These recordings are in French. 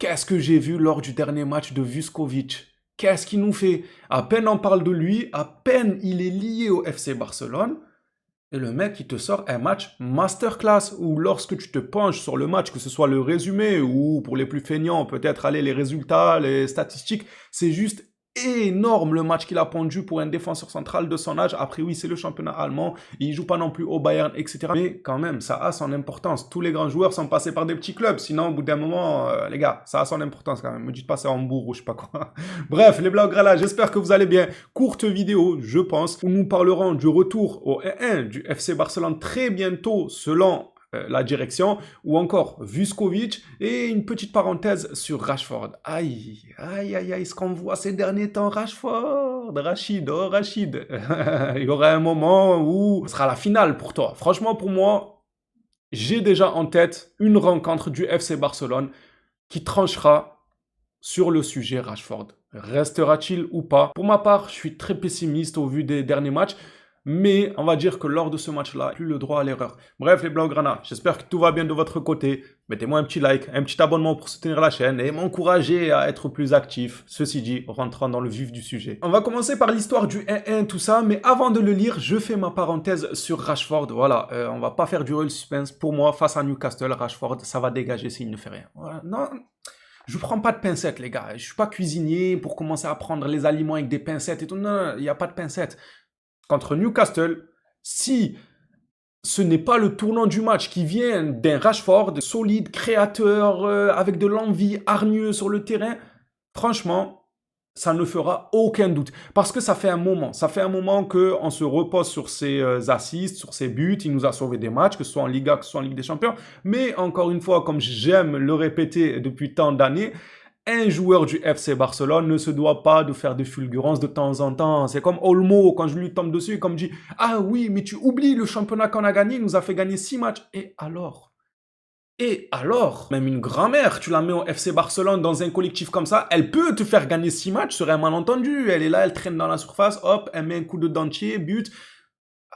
Qu'est-ce que j'ai vu lors du dernier match de Vuskovic? Qu'est-ce qu'il nous fait? À peine on parle de lui, à peine il est lié au FC Barcelone, et le mec, il te sort un match masterclass où lorsque tu te penches sur le match, que ce soit le résumé ou pour les plus feignants, peut-être aller les résultats, les statistiques, c'est juste énorme le match qu'il a pondu pour un défenseur central de son âge. Après, oui, c'est le championnat allemand, il joue pas non plus au Bayern, etc. Mais quand même, ça a son importance. Tous les grands joueurs sont passés par des petits clubs, sinon au bout d'un moment, les gars, ça a son importance quand même. Me dites pas c'est Hambourg ou je sais pas quoi. Bref, les Blaugrana, j'espère que vous allez bien. Courte vidéo, je pense, où nous parlerons du retour au 1-1 du FC Barcelone très bientôt, selon la direction, ou encore Vuskovic, et une petite parenthèse sur Rashford. Aïe, aïe, aïe, aïe, ce qu'on voit ces derniers temps, Rashford, Rachid, oh Rachid. Il y aura un moment où ce sera la finale pour toi. Franchement, pour moi, j'ai déjà en tête une rencontre du FC Barcelone qui tranchera sur le sujet Rashford. Restera-t-il ou pas? Pour ma part, je suis très pessimiste au vu des derniers matchs. Mais on va dire que lors de ce match-là, plus le droit à l'erreur. Bref, les Blaugrana, j'espère que tout va bien de votre côté. Mettez-moi un petit like, un petit abonnement pour soutenir la chaîne et m'encourager à être plus actif. Ceci dit, rentrant dans le vif du sujet. On va commencer par l'histoire du 1-1, tout ça, mais avant de le lire, je fais ma parenthèse sur Rashford. Voilà, on va pas faire durer le suspense. Pour moi, face à Newcastle, Rashford, ça va dégager s'il ne fait rien. Voilà. Non, je prends pas de pincettes, les gars. Je suis pas cuisinier pour commencer à prendre les aliments avec des pincettes et tout. Non, il n'y a pas de pincettes. Contre Newcastle, si ce n'est pas le tournant du match qui vient d'un Rashford solide, créateur, avec de l'envie, hargneux sur le terrain, franchement, ça ne fera aucun doute. Parce que ça fait un moment qu'on se repose sur ses assists, sur ses buts, il nous a sauvé des matchs, que ce soit en Liga, que ce soit en Ligue des Champions. Mais encore une fois, comme j'aime le répéter depuis tant d'années, un joueur du FC Barcelone ne se doit pas de faire des fulgurances de temps en temps. C'est comme Olmo, quand je lui tombe dessus, comme dit « Ah oui, mais tu oublies le championnat qu'on a gagné, il nous a fait gagner 6 matchs. » Et alors? Et alors? Même une grand-mère, tu la mets au FC Barcelone dans un collectif comme ça, elle peut te faire gagner 6 matchs sur un malentendu. Elle est là, elle traîne dans la surface, hop, elle met un coup de dentier, but.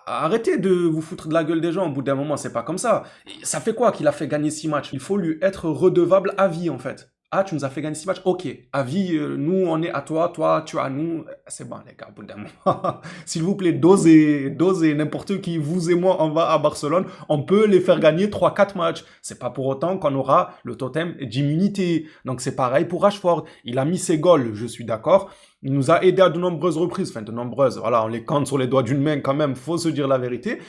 Arrêtez de vous foutre de la gueule des gens, au bout d'un moment, c'est pas comme ça. Ça fait quoi qu'il a fait gagner 6 matchs? Il faut lui être redevable à vie, en fait. Ah, tu nous as fait gagner 6 matchs? Ok, à vie, nous, on est à toi, toi, tu as nous. C'est bon, les gars, au bout d'un moment. S'il vous plaît, dosez, n'importe qui, vous et moi, on va à Barcelone, on peut les faire gagner 3-4 matchs. C'est pas pour autant qu'on aura le totem d'immunité. Donc c'est pareil pour Rashford. Il a mis ses goals, je suis d'accord. Il nous a aidé à de nombreuses reprises, enfin de nombreuses, voilà, on les compte sur les doigts d'une main quand même, faut se dire la vérité.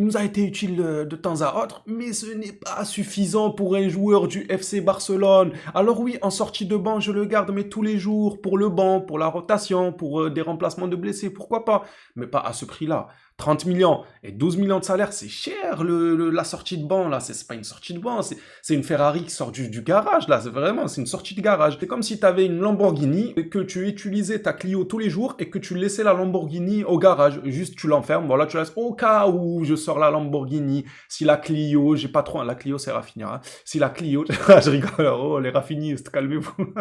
Il nous a été utile de temps à autre, mais ce n'est pas suffisant pour un joueur du FC Barcelone. Alors oui, en sortie de banc, je le garde, mais tous les jours, pour le banc, pour la rotation, pour des remplacements de blessés, pourquoi pas? Mais pas à ce prix-là. 30 millions et 12 millions de salaire, c'est cher la sortie de banc, là. C'est pas une sortie de banc, c'est une Ferrari qui sort du garage, là. C'est une sortie de garage. C'est comme si tu avais une Lamborghini et que tu utilisais ta Clio tous les jours et que tu laissais la Lamborghini au garage. Juste, tu l'enfermes, voilà, tu laisses au cas où je sors la Lamborghini. Si la Clio, j'ai pas trop, la Clio, c'est raffineur, hein. Si la Clio, je rigole, oh, les raffinistes, calmez-vous.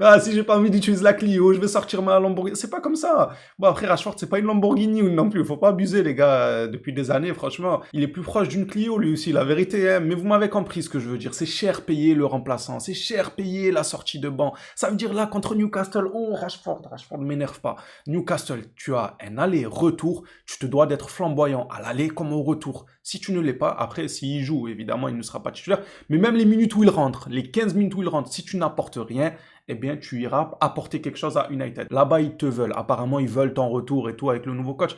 Ah, si j'ai pas envie d'utiliser la Clio, je vais sortir ma Lamborghini. C'est pas comme ça. Bon, après, Rashford, c'est pas une Lamborghini non plus, faut pas abuser, les gars, depuis des années, franchement. Il est plus proche d'une Clio, lui aussi, la vérité, hein. Mais vous m'avez compris ce que je veux dire. C'est cher payé le remplaçant, c'est cher payé la sortie de banc. Ça veut dire là, contre Newcastle, oh, Rashford ne m'énerve pas. Newcastle, tu as un aller-retour, tu te dois d'être flamboyant à l'aller comme au retour. Si tu ne l'es pas, après, s'il joue, évidemment, il ne sera pas titulaire. Mais même les minutes où il rentre, les 15 minutes où il rentre, si tu n'apportes rien, eh bien, tu iras apporter quelque chose à United. Là-bas, ils te veulent. Apparemment, ils veulent ton retour et tout avec le nouveau coach.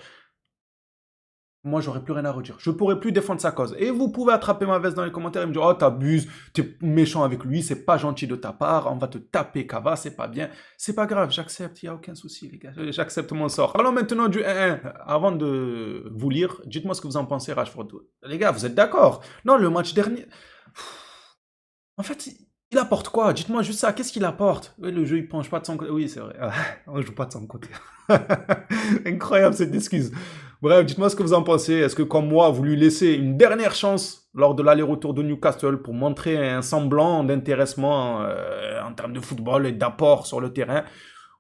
Moi, j'aurais plus rien à redire. Je pourrais plus défendre sa cause. Et vous pouvez attraper ma veste dans les commentaires et me dire « Oh, t'abuses, t'es méchant avec lui, c'est pas gentil de ta part, on va te taper, Cava, c'est pas bien. » C'est pas grave, j'accepte, il n'y a aucun souci, les gars. J'accepte mon sort. Parlons maintenant du 1-1. Avant de vous lire, dites-moi ce que vous en pensez, Rashford. Les gars, vous êtes d'accord? Non, le match dernier... En fait, il apporte quoi? Dites-moi juste ça. Qu'est-ce qu'il apporte? Oui, le jeu, il penche pas de son côté. Oui, c'est vrai. On joue pas de son côté. Incroyable cette excuse. Bref, dites-moi ce que vous en pensez. Est-ce que, comme moi, vous lui laissez une dernière chance lors de l'aller-retour de Newcastle pour montrer un semblant d'intéressement en termes de football et d'apport sur le terrain?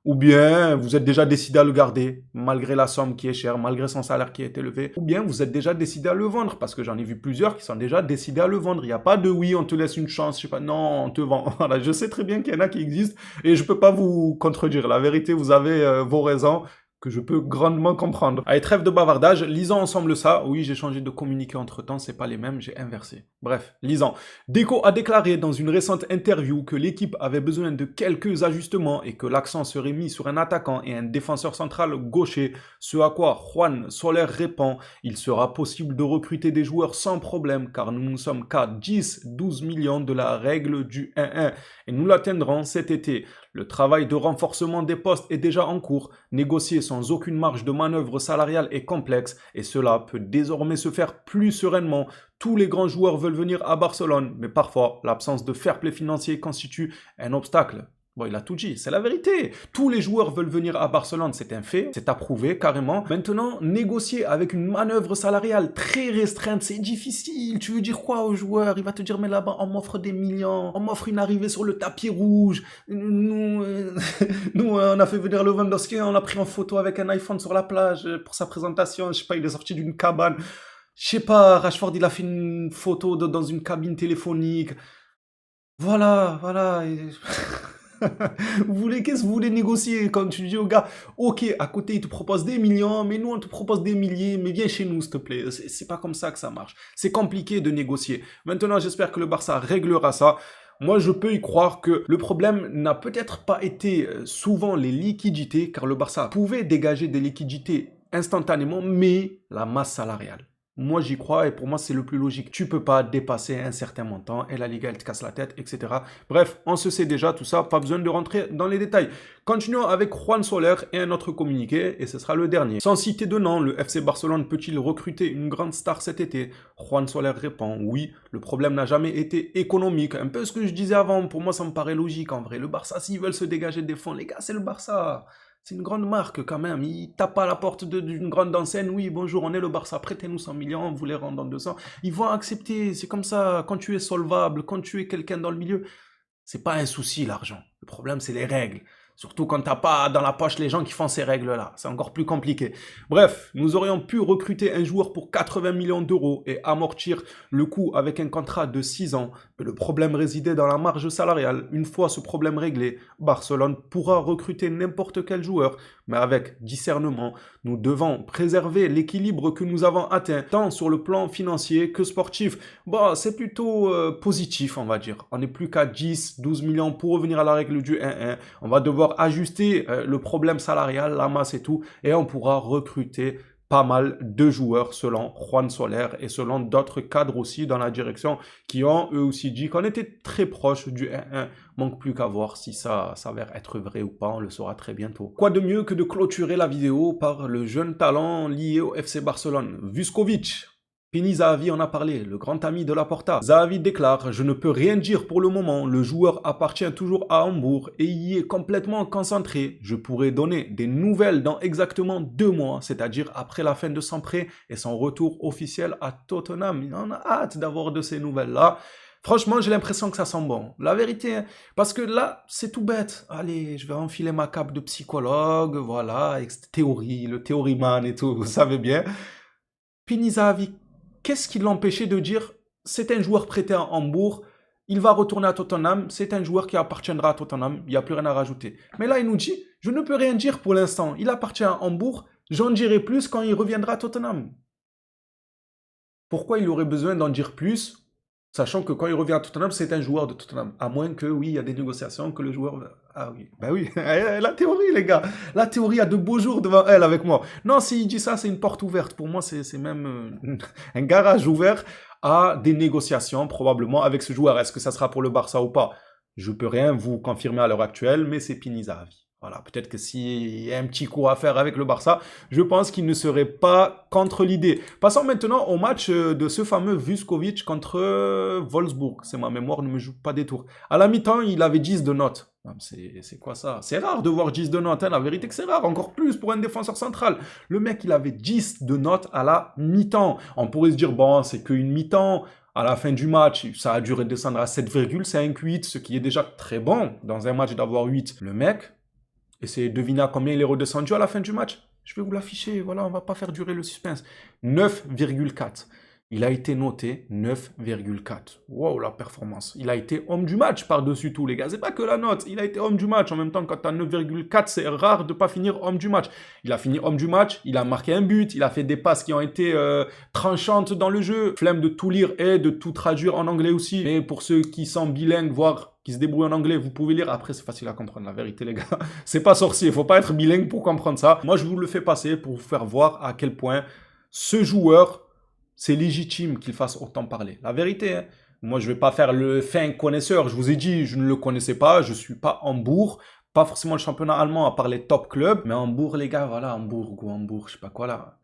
Ou bien vous êtes déjà décidé à le garder, malgré la somme qui est chère, malgré son salaire qui est élevé. Ou bien vous êtes déjà décidé à le vendre, parce que j'en ai vu plusieurs qui sont déjà décidés à le vendre. Il n'y a pas de oui, on te laisse une chance, je sais pas, non, on te vend. Voilà, je sais très bien qu'il y en a qui existent et je peux pas vous contredire. La vérité, vous avez vos raisons que je peux grandement comprendre. Allez, trêve de bavardage, lisons ensemble ça. Oui, j'ai changé de communiqué entre-temps, c'est pas les mêmes, j'ai inversé. Bref, lisons. Deco a déclaré dans une récente interview que l'équipe avait besoin de quelques ajustements et que l'accent serait mis sur un attaquant et un défenseur central gaucher, ce à quoi Juan Soler répond: il sera possible de recruter des joueurs sans problème car nous ne sommes qu'à 10-12 millions de la règle du 1-1 et nous l'atteindrons cet été. Le travail de renforcement des postes est déjà en cours, négocier sans aucune marge de manœuvre salariale est complexe et cela peut désormais se faire plus sereinement. Tous les grands joueurs veulent venir à Barcelone, mais parfois l'absence de fair play financier constitue un obstacle. Bon, il a tout dit, c'est la vérité. Tous les joueurs veulent venir à Barcelone, c'est un fait, c'est approuvé carrément. Maintenant, négocier avec une manœuvre salariale très restreinte, c'est difficile. Tu veux dire quoi aux joueurs? Il va te dire, mais là-bas, on m'offre des millions, on m'offre une arrivée sur le tapis rouge. Nous, on a fait venir Lewandowski, on l'a pris en photo avec un iPhone sur la plage pour sa présentation. Je sais pas, il est sorti d'une cabane. Je sais pas, Rashford, il a fait une photo dans une cabine téléphonique. Voilà. Qu'est-ce que vous voulez négocier quand tu dis au gars, ok, à côté ils te proposent des millions, mais nous on te propose des milliers, mais viens chez nous s'il te plaît. C'est pas comme ça que ça marche. C'est compliqué de négocier. Maintenant, j'espère que le Barça réglera ça. Moi, je peux y croire que le problème n'a peut-être pas été souvent les liquidités, car le Barça pouvait dégager des liquidités instantanément, mais la masse salariale. Moi, j'y crois et pour moi, c'est le plus logique. Tu peux pas dépasser un certain montant et la Liga, elle te casse la tête, etc. Bref, on se sait déjà tout ça, pas besoin de rentrer dans les détails. Continuons avec Juan Soler et un autre communiqué et ce sera le dernier. Sans citer de nom, le FC Barcelone peut-il recruter une grande star cet été? Juan Soler répond oui, le problème n'a jamais été économique. Un peu ce que je disais avant, pour moi, ça me paraît logique en vrai. Le Barça, s'ils veulent se dégager des fonds, les gars, c'est le Barça. C'est une grande marque quand même. Ils tapent à la porte d'une grande enseigne. Oui, bonjour, on est le Barça. Prêtez-nous 100 millions, on vous les rend dans 200. Ils vont accepter. C'est comme ça. Quand tu es solvable, quand tu es quelqu'un dans le milieu, c'est pas un souci l'argent. Le problème, c'est les règles. Surtout quand t'as pas dans la poche les gens qui font ces règles-là. C'est encore plus compliqué. Bref, nous aurions pu recruter un joueur pour 80 millions d'euros et amortir le coût avec un contrat de 6 ans. Mais le problème résidait dans la marge salariale. Une fois ce problème réglé, Barcelone pourra recruter n'importe quel joueur. Mais avec discernement, nous devons préserver l'équilibre que nous avons atteint, tant sur le plan financier que sportif. Bon, c'est plutôt positif, on va dire. On n'est plus qu'à 10-12 millions pour revenir à la règle du 1-1. On va devoir ajuster le problème salarial, la masse et tout, et on pourra recruter pas mal de joueurs selon Juan Soler et selon d'autres cadres aussi dans la direction qui ont eux aussi dit qu'on était très proche du 1-1. Manque plus qu'à voir si ça s'avère être vrai ou pas, on le saura très bientôt. Quoi de mieux que de clôturer la vidéo par le jeune talent lié au FC Barcelone, Vuskovic. Pini Zahavi en a parlé, le grand ami de Laporta. Zahavi déclare: je ne peux rien dire pour le moment, le joueur appartient toujours à Hambourg et y est complètement concentré. Je pourrai donner des nouvelles dans exactement 2 mois, c'est-à-dire après la fin de son prêt et son retour officiel à Tottenham. Il en a hâte d'avoir de ces nouvelles-là. Franchement, j'ai l'impression que ça sent bon. La vérité, hein, parce que là, c'est tout bête. Allez, je vais enfiler ma cape de psychologue, voilà, avec cette théorie, le théorie-man et tout, vous savez bien. Pini Zahavi, qu'est-ce qui l'empêchait de dire c'est un joueur prêté à Hambourg, il va retourner à Tottenham, c'est un joueur qui appartiendra à Tottenham, il n'y a plus rien à rajouter. Mais là, il nous dit, je ne peux rien dire pour l'instant, il appartient à Hambourg, j'en dirai plus quand il reviendra à Tottenham. Pourquoi il aurait besoin d'en dire plus, sachant que quand il revient à Tottenham, c'est un joueur de Tottenham. À moins que, oui, il y a des négociations, que le joueur... Ah oui, ben oui, la théorie, les gars. La théorie a de beaux jours devant elle avec moi. Non, s'il dit ça, c'est une porte ouverte. Pour moi, c'est même un garage ouvert à des négociations, probablement, avec ce joueur. Est-ce que ça sera pour le Barça ou pas? Je peux rien vous confirmer à l'heure actuelle, mais c'est Pini Zahavi. Voilà, peut-être que s'il y a un petit coup à faire avec le Barça, je pense qu'il ne serait pas contre l'idée. Passons maintenant au match de ce fameux Vuskovic contre Wolfsburg. C'est ma mémoire, ne me joue pas des tours. À la mi-temps, il avait 10 de notes. C'est quoi ça? C'est rare de voir 10 de notes, hein, la vérité que c'est rare, encore plus pour un défenseur central. Le mec, il avait 10 de notes à la mi-temps. On pourrait se dire, bon, c'est qu'une mi-temps. À la fin du match, ça a dû descendre à 7,58, ce qui est déjà très bon dans un match d'avoir 8. Le mec... Et c'est deviner à combien il est redescendu à la fin du match. Je vais vous l'afficher, voilà, on va pas faire durer le suspense. 9,4. Il a été noté 9,4. Wow, la performance. Il a été homme du match par-dessus tout, les gars. C'est pas que la note. Il a été homme du match. En même temps, quand tu as 9,4, c'est rare de pas finir homme du match. Il a fini homme du match. Il a marqué un but. Il a fait des passes qui ont été tranchantes dans le jeu. Flemme de tout lire et de tout traduire en anglais aussi. Mais pour ceux qui sont bilingues, voire qui se débrouillent en anglais, vous pouvez lire. Après, c'est facile à comprendre, la vérité, les gars. C'est pas sorcier. Faut pas être bilingue pour comprendre ça. Moi, je vous le fais passer pour vous faire voir à quel point ce joueur, c'est légitime qu'il fasse autant parler. La vérité, hein. Moi, je vais pas faire le fin connaisseur. Je vous ai dit, je ne le connaissais pas. Je suis pas Hambourg. Pas forcément le championnat allemand à part les top clubs. Mais Hambourg, les gars, voilà, Hambourg ou Hambourg, je sais pas quoi là.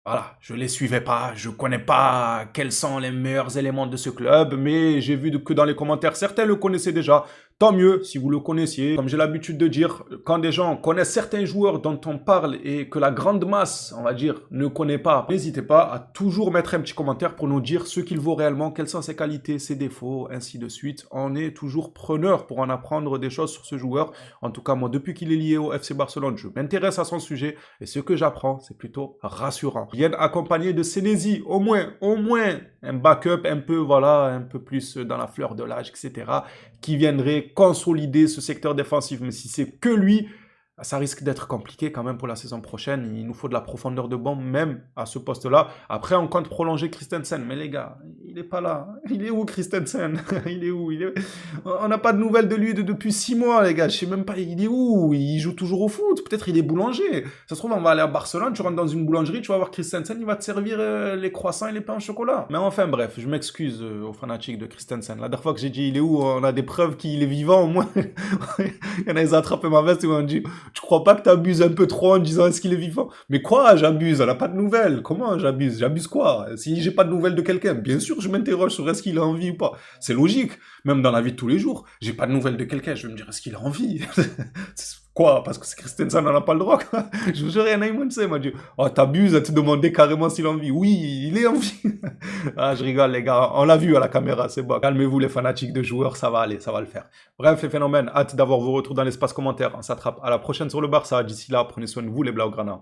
Voilà, je les suivais pas, je connais pas quels sont les meilleurs éléments de ce club, mais j'ai vu que dans les commentaires, certains le connaissaient déjà. Tant mieux si vous le connaissiez. Comme j'ai l'habitude de dire, quand des gens connaissent certains joueurs dont on parle et que la grande masse, on va dire, ne connaît pas, n'hésitez pas à toujours mettre un petit commentaire pour nous dire ce qu'il vaut réellement, quelles sont ses qualités, ses défauts, ainsi de suite. On est toujours preneur pour en apprendre des choses sur ce joueur. En tout cas, moi, depuis qu'il est lié au FC Barcelone, je m'intéresse à son sujet et ce que j'apprends, c'est plutôt rassurant. Viennent accompagné de Sénésie, au moins, un backup un peu, voilà, un peu plus dans la fleur de l'âge, etc., qui viendrait consolider ce secteur défensif. Mais si c'est que lui, ça risque d'être compliqué quand même pour la saison prochaine. Il nous faut de la profondeur de banc, même à ce poste-là. Après, on compte prolonger Christensen. Mais les gars, il n'est pas là. Il est où, Christensen? Il est où? On n'a pas de nouvelles de lui depuis 6 mois, les gars. Je sais même pas, il est où? Il joue toujours au foot. Peut-être il est boulanger. Ça se trouve, on va aller à Barcelone, tu rentres dans une boulangerie, tu vas voir Christensen, il va te servir les croissants et les pains au chocolat. Mais enfin, bref, je m'excuse aux fanatiques de Christensen. La dernière fois que j'ai dit il est où, on a des preuves qu'il est vivant, au moins. Il y en a, ils ont attrapé ma veste et m'ont dit tu crois pas que t'abuses un peu trop en disant est-ce qu'il est vivant? Mais quoi, j'abuse? On n'a pas de nouvelles. Comment j'abuse? J'abuse quoi? Si j'ai pas de nouvelles de quelqu'un, bien sûr, je m'interroge sur est-ce qu'il a envie ou pas. C'est logique. Même dans la vie de tous les jours, j'ai pas de nouvelles de quelqu'un, je vais me dire est-ce qu'il a envie? Quoi? Parce que c'est Christensen, on n'a pas le droit. Je vous jure, il y en a un m'a dit oh, t'abuses à te demander carrément s'il a envie. Oui, il est en vie. Ah, je rigole, les gars. On l'a vu à la caméra, c'est bon. Calmez-vous, les fanatiques de joueurs, ça va aller, ça va le faire. Bref, les phénomènes, hâte d'avoir vos retours dans l'espace commentaire. On s'attrape à la prochaine sur le Barça. D'ici là, prenez soin de vous, les Blaugrana.